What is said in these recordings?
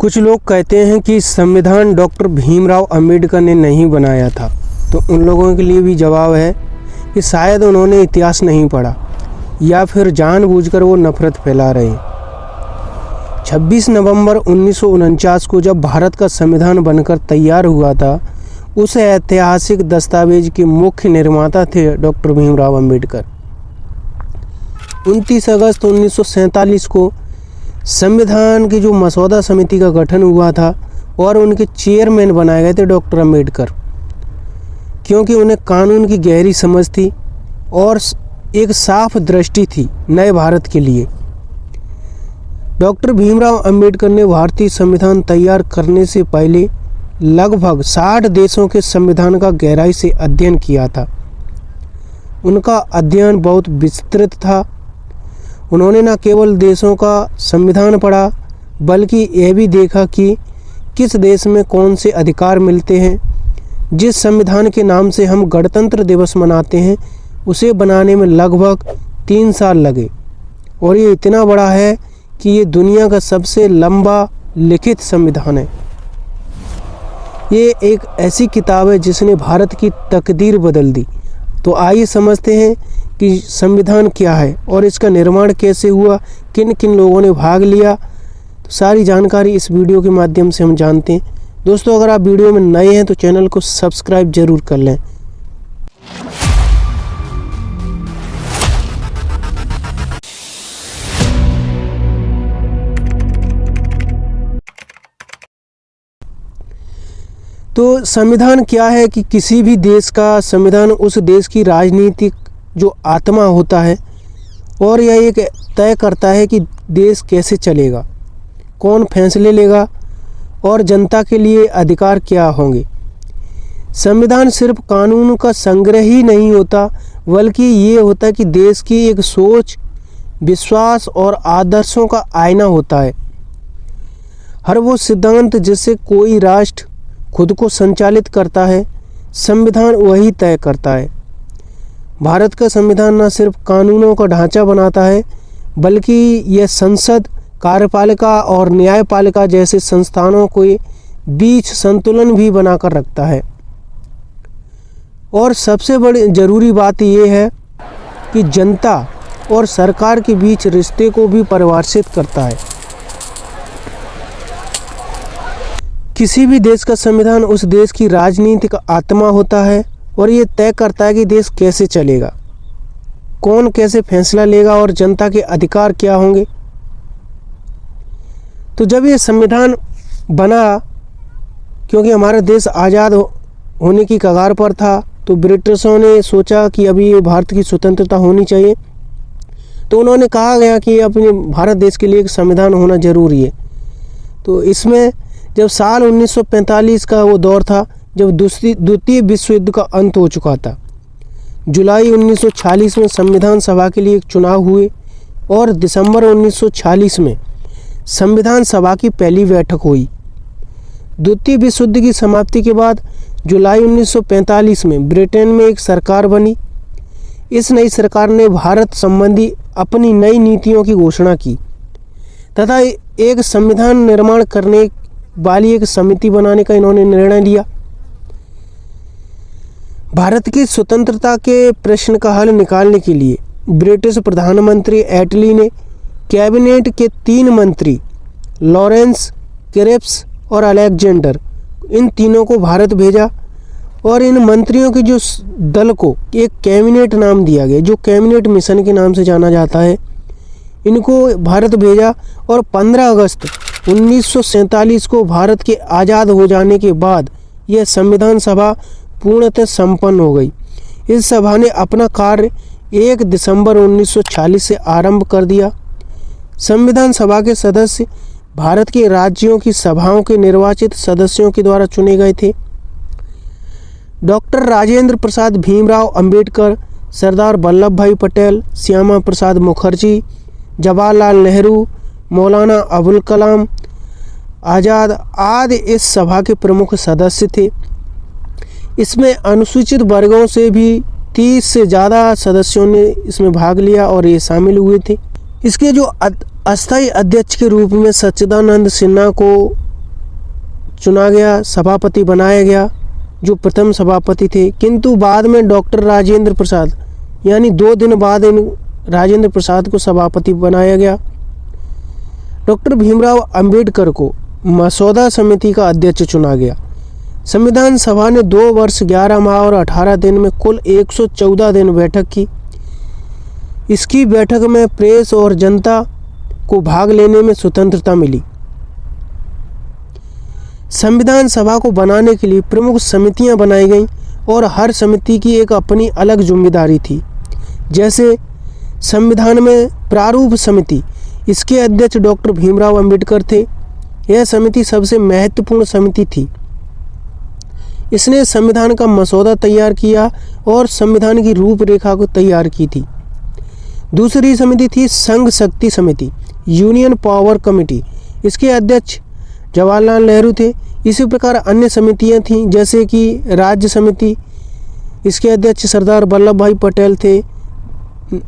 कुछ लोग कहते हैं कि संविधान डॉक्टर भीमराव अंबेडकर ने नहीं बनाया था, तो उन लोगों के लिए भी जवाब है कि शायद उन्होंने इतिहास नहीं पढ़ा या फिर जानबूझकर वो नफरत फैला रहे हैं। 26 नवंबर 1949 को जब भारत का संविधान बनकर तैयार हुआ था, उस ऐतिहासिक दस्तावेज के मुख्य निर्माता थे डॉक्टर भीमराव अंबेडकर। 29 अगस्त 1947 को संविधान की जो मसौदा समिति का गठन हुआ था और उनके चेयरमैन बनाए गए थे डॉक्टर अंबेडकर, क्योंकि उन्हें कानून की गहरी समझ थी और एक साफ दृष्टि थी नए भारत के लिए। डॉक्टर भीमराव अंबेडकर ने भारतीय संविधान तैयार करने से पहले लगभग 60 देशों के संविधान का गहराई से अध्ययन किया था। उनका अध्ययन बहुत विस्तृत था। उन्होंने न केवल देशों का संविधान पढ़ा, बल्कि यह भी देखा कि किस देश में कौन से अधिकार मिलते हैं। जिस संविधान के नाम से हम गणतंत्र दिवस मनाते हैं, उसे बनाने में लगभग 3 साल लगे, और ये इतना बड़ा है कि ये दुनिया का सबसे लंबा लिखित संविधान है। ये एक ऐसी किताब है जिसने भारत की तकदीर बदल दी। तो आइए समझते हैं कि संविधान क्या है और इसका निर्माण कैसे हुआ, किन किन लोगों ने भाग लिया। तो सारी जानकारी इस वीडियो के माध्यम से हम जानते हैं। दोस्तों, अगर आप वीडियो में नए हैं तो चैनल को सब्सक्राइब जरूर कर लें। तो संविधान क्या है कि किसी भी देश का संविधान उस देश की राजनीतिक जो आत्मा होता है, और यह एक तय करता है कि देश कैसे चलेगा, कौन फैसले लेगा और जनता के लिए अधिकार क्या होंगे। संविधान सिर्फ कानून का संग्रह ही नहीं होता, बल्कि ये होता है कि देश की एक सोच, विश्वास और आदर्शों का आईना होता है। हर वो सिद्धांत जिससे कोई राष्ट्र खुद को संचालित करता है, संविधान वही तय करता है। भारत का संविधान न सिर्फ कानूनों का ढांचा बनाता है, बल्कि यह संसद, कार्यपालिका और न्यायपालिका जैसे संस्थानों के बीच संतुलन भी बनाकर रखता है। और सबसे बड़ी ज़रूरी बात यह है कि जनता और सरकार के बीच रिश्ते को भी परिभाषित करता है। किसी भी देश का संविधान उस देश की राजनीतिक आत्मा होता है और ये तय करता है कि देश कैसे चलेगा, कौन कैसे फैसला लेगा और जनता के अधिकार क्या होंगे। तो जब ये संविधान बना, क्योंकि हमारा देश आज़ाद होने की कगार पर था, तो ब्रिटिशों ने सोचा कि अभी भारत की स्वतंत्रता होनी चाहिए। तो उन्होंने कहा गया कि अपने भारत देश के लिए एक संविधान होना ज़रूरी है। तो इसमें जब साल 1945 का वो दौर था जब द्वितीय विश्व युद्ध का अंत हो चुका था, जुलाई 1946 में संविधान सभा के लिए एक चुनाव हुए और दिसंबर 1946 में संविधान सभा की पहली बैठक हुई। द्वितीय विश्व युद्ध की समाप्ति के बाद जुलाई 1945 में ब्रिटेन में एक सरकार बनी। इस नई सरकार ने भारत संबंधी अपनी नई नीतियों की घोषणा की तथा एक संविधान निर्माण करने वाली एक समिति बनाने का इन्होंने निर्णय लिया। भारत की स्वतंत्रता के प्रश्न का हल निकालने के लिए ब्रिटिश प्रधानमंत्री एटली ने कैबिनेट के 3 मंत्री लॉरेंस, क्रिप्स और अलेक्जेंडर, इन तीनों को भारत भेजा और इन मंत्रियों के जो दल को एक कैबिनेट नाम दिया गया, जो कैबिनेट मिशन के नाम से जाना जाता है, इनको भारत भेजा। और 15 अगस्त 1947 को भारत के आज़ाद हो जाने के बाद यह संविधान सभा पूर्णतः संपन्न हो गई। इस सभा ने अपना कार्य 1 दिसंबर 1946 से आरंभ कर दिया। संविधान सभा के सदस्य भारत के राज्यों की सभाओं के निर्वाचित सदस्यों के द्वारा चुने गए थे। डॉक्टर राजेंद्र प्रसाद भीमराव अंबेडकर, सरदार वल्लभ भाई पटेल, श्यामा प्रसाद मुखर्जी, जवाहरलाल नेहरू, मौलाना अबुल कलाम आज़ाद आदि इस सभा के प्रमुख सदस्य थे। इसमें अनुसूचित वर्गों से भी 30 से ज़्यादा सदस्यों ने इसमें भाग लिया और ये शामिल हुए थे। इसके जो अस्थायी अध्यक्ष के रूप में सच्चिदानंद सिन्हा को चुना गया, सभापति बनाया गया, जो प्रथम सभापति थे। किंतु बाद में डॉक्टर राजेंद्र प्रसाद, यानी 2 दिन बाद इन राजेंद्र प्रसाद को सभापति बनाया गया। डॉक्टर भीमराव अंबेडकर को मसौदा समिति का अध्यक्ष चुना गया। संविधान सभा ने 2 वर्ष 11 माह और 18 दिन में कुल 114 दिन बैठक की। इसकी बैठक में प्रेस और जनता को भाग लेने में स्वतंत्रता मिली। संविधान सभा को बनाने के लिए प्रमुख समितियां बनाई गईं और हर समिति की एक अपनी अलग जिम्मेदारी थी। जैसे संविधान में प्रारूप समिति, इसके अध्यक्ष डॉक्टर भीमराव अंबेडकर थे। यह समिति सबसे महत्वपूर्ण समिति थी। इसने संविधान का मसौदा तैयार किया और संविधान की रूपरेखा को तैयार की थी। दूसरी समिति थी संघ शक्ति समिति, यूनियन पावर कमेटी। इसके अध्यक्ष जवाहरलाल नेहरू थे। इसी प्रकार अन्य समितियां थीं, जैसे कि राज्य समिति, इसके अध्यक्ष सरदार वल्लभ भाई पटेल थे।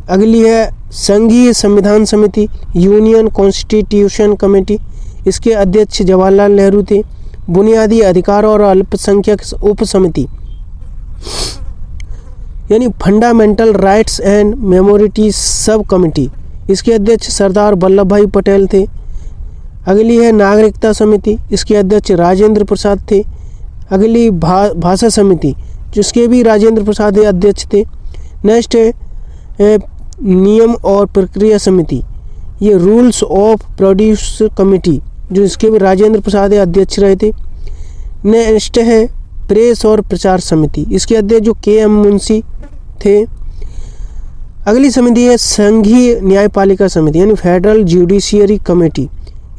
अगली है संघीय संविधान समिति, यूनियन कॉन्स्टिट्यूशन कमेटी। इसके अध्यक्ष जवाहरलाल नेहरू थे। बुनियादी अधिकार और अल्पसंख्यक उप समिति, यानी fundamental rights and मेमोरिटीज sub committee. इसके अध्यक्ष सरदार वल्लभ भाई पटेल थे। अगली है नागरिकता समिति, इसके अध्यक्ष राजेंद्र प्रसाद थे। अगली भाषा समिति, जिसके भी राजेंद्र प्रसाद अध्यक्ष थे। नेक्स्ट है नियम और प्रक्रिया समिति, ये रूल्स ऑफ प्रोड्यूस कमेटी, जो इसके भी राजेंद्र प्रसाद अध्यक्ष रहे थे। नेक्स्ट है प्रेस और प्रचार समिति, इसके अध्यक्ष जो के एम मुंशी थे। अगली समिति है संघीय न्यायपालिका समिति, यानी फेडरल जुडिशियरी कमेटी।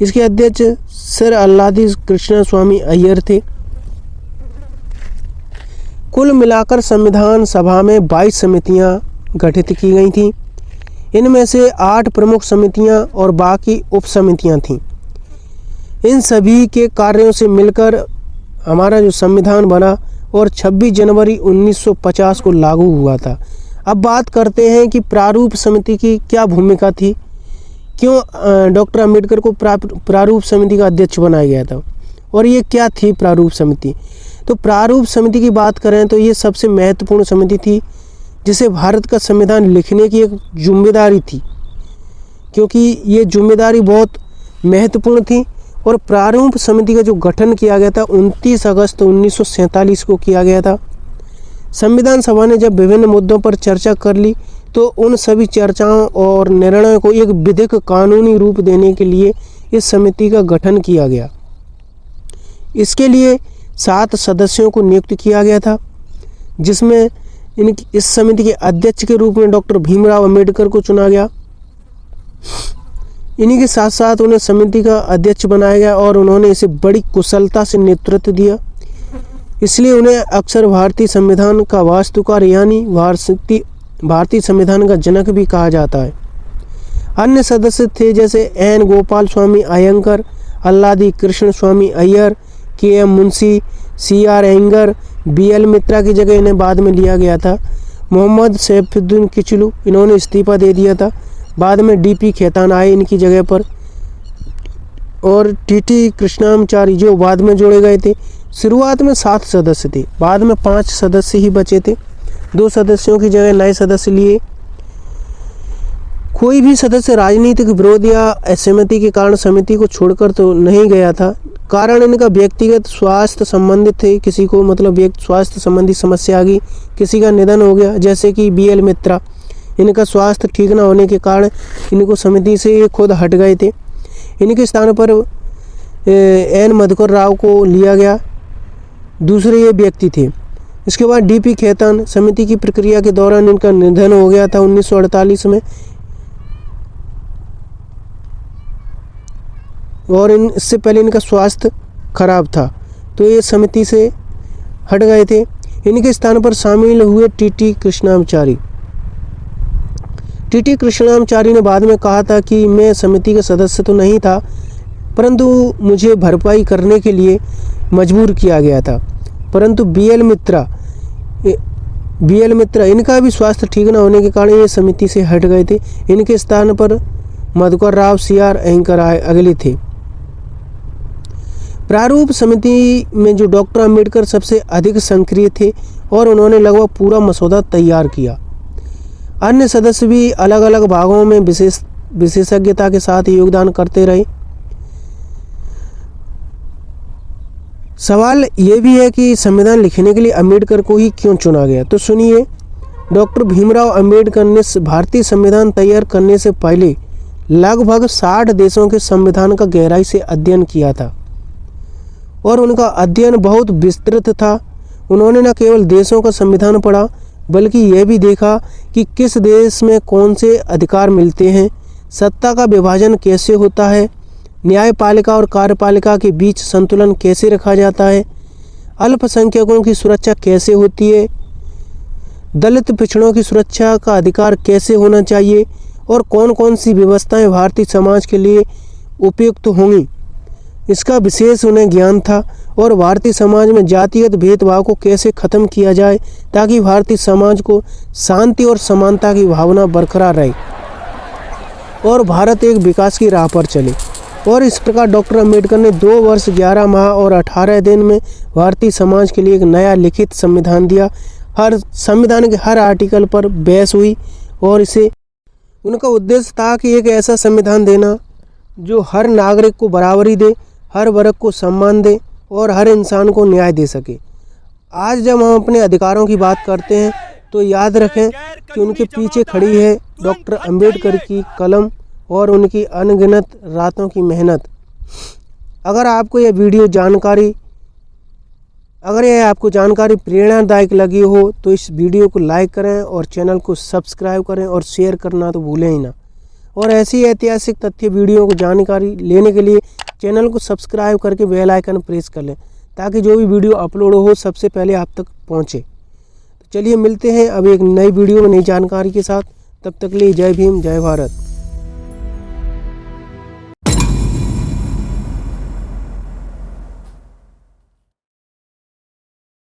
इसके अध्यक्ष सर अल्लादी कृष्ण स्वामी अय्यर थे। कुल मिलाकर संविधान सभा में 22 समितियां गठित की गई थीं। इनमें से 8 प्रमुख समितियां और बाकी उप समितियां थीं। इन सभी के कार्यों से मिलकर हमारा जो संविधान बना और 26 जनवरी 1950 को लागू हुआ था। अब बात करते हैं कि प्रारूप समिति की क्या भूमिका थी, क्यों डॉक्टर अंबेडकर को प्रारूप समिति का अध्यक्ष बनाया गया था और ये क्या थी प्रारूप समिति। तो प्रारूप समिति की बात करें तो ये सबसे महत्वपूर्ण समिति थी, जिसे भारत का संविधान लिखने की एक जिम्मेदारी थी, क्योंकि ये जिम्मेदारी बहुत महत्वपूर्ण थी। और प्रारूप समिति का जो गठन किया गया था 29 अगस्त 1947 को किया गया था। संविधान सभा ने जब विभिन्न मुद्दों पर चर्चा कर ली तो उन सभी चर्चाओं और निर्णयों को एक विधिक कानूनी रूप देने के लिए इस समिति का गठन किया गया। इसके लिए 7 सदस्यों को नियुक्त किया गया था, जिसमें इस समिति के अध्यक्ष के रूप में डॉक्टर भीमराव अंबेडकर को चुना गया। इन्हीं के साथ साथ उन्हें समिति का अध्यक्ष बनाया गया और उन्होंने इसे बड़ी कुशलता से नेतृत्व दिया। इसलिए उन्हें अक्सर भारतीय संविधान का वास्तुकार यानी भारतीय संविधान का जनक भी कहा जाता है। अन्य सदस्य थे जैसे N Gopala Swami Ayyangar, Alladi Krishna Swami Ayyar, K M Munshi, C R Ayyangar, B L Mitra की जगह इन्हें बाद में लिया गया था। मोहम्मद सैफुद्दीन किचलू, इन्होंने इस्तीफा दे दिया था। बाद में डी.पी. खेतान आए इनकी जगह पर, और टी.टी. कृष्णामाचारी जो बाद में जोड़े गए थे। शुरुआत में 7 सदस्य थे, बाद में 5 सदस्य ही बचे थे। 2 सदस्यों की जगह नए सदस्य लिए। कोई भी सदस्य राजनीतिक विरोध या असहमति के कारण समिति को छोड़कर तो नहीं गया था। कारण इनका व्यक्तिगत स्वास्थ्य संबंधित थे, किसी को मतलब स्वास्थ्य संबंधी समस्या आ गई, किसी का निधन हो गया, जैसे कि बी.एल. मित्रा, इनका स्वास्थ्य ठीक न होने के कारण इनको समिति से खुद हट गए थे। इनके स्थान पर एन मधुकर राव को लिया गया, दूसरे ये व्यक्ति थे। इसके बाद डी.पी. खेतान, समिति की प्रक्रिया के दौरान इनका निधन हो गया था 1948 में, और इससे पहले इनका स्वास्थ्य खराब था तो ये समिति से हट गए थे। इनके स्थान पर शामिल हुए टी.टी. कृष्णामाचारी। टी.टी. कृष्णामाचारी ने बाद में कहा था कि मैं समिति का सदस्य तो नहीं था, परंतु मुझे भरपाई करने के लिए मजबूर किया गया था। परंतु बी.एल. मित्रा इनका भी स्वास्थ्य ठीक न होने के कारण ये समिति से हट गए थे। इनके स्थान पर मधुकर राव, सी आर अयंगर अगले थे। प्रारूप समिति में जो डॉक्टर अंबेडकर सबसे अधिक सक्रिय थे और उन्होंने लगभग पूरा मसौदा तैयार किया। अन्य सदस्य भी अलग अलग भागों में विशेषज्ञता के साथ योगदान करते रहे। सवाल ये भी है कि संविधान लिखने के लिए अंबेडकर को ही क्यों चुना गया। तो सुनिए, डॉक्टर भीमराव अंबेडकर ने भारतीय संविधान तैयार करने से पहले लगभग 60 देशों के संविधान का गहराई से अध्ययन किया था और उनका अध्ययन बहुत विस्तृत था। उन्होंने न केवल देशों का संविधान पढ़ा बल्कि यह भी देखा कि किस देश में कौन से अधिकार मिलते हैं, सत्ता का विभाजन कैसे होता है, न्यायपालिका और कार्यपालिका के बीच संतुलन कैसे रखा जाता है, अल्पसंख्यकों की सुरक्षा कैसे होती है, दलित पिछड़ों की सुरक्षा का अधिकार कैसे होना चाहिए और कौन कौन सी व्यवस्थाएं भारतीय समाज के लिए उपयुक्त होंगी। इसका विशेष उन्हें ज्ञान था और भारतीय समाज में जातिगत भेदभाव को कैसे ख़त्म किया जाए ताकि भारतीय समाज को शांति और समानता की भावना बरकरार रहे और भारत एक विकास की राह पर चले। और इस प्रकार डॉक्टर अंबेडकर ने 2 वर्ष 11 माह और 18 दिन में भारतीय समाज के लिए एक नया लिखित संविधान दिया। हर संविधान के हर आर्टिकल पर बहस हुई और इसे उनका उद्देश्य था कि एक ऐसा संविधान देना जो हर नागरिक को बराबरी दे, हर वर्ग को सम्मान दे और हर इंसान को न्याय दे सके। आज जब हम अपने अधिकारों की बात करते हैं तो याद रखें कि उनके पीछे खड़ी है डॉक्टर अंबेडकर की कलम और उनकी अनगिनत रातों की मेहनत। अगर आपको यह आपको जानकारी प्रेरणादायक लगी हो तो इस वीडियो को लाइक करें और चैनल को सब्सक्राइब करें और शेयर करना तो भूलें ही ना। और ऐसी ऐतिहासिक तथ्य वीडियो को जानकारी लेने के लिए चैनल को सब्सक्राइब करके बेल आइकन प्रेस कर लें ताकि जो भी वीडियो अपलोड हो सबसे पहले आप तक पहुंचे। तो चलिए मिलते हैं अब एक नई वीडियो में नई जानकारी के साथ। तब तक के लिए जय भीम, जय भारत।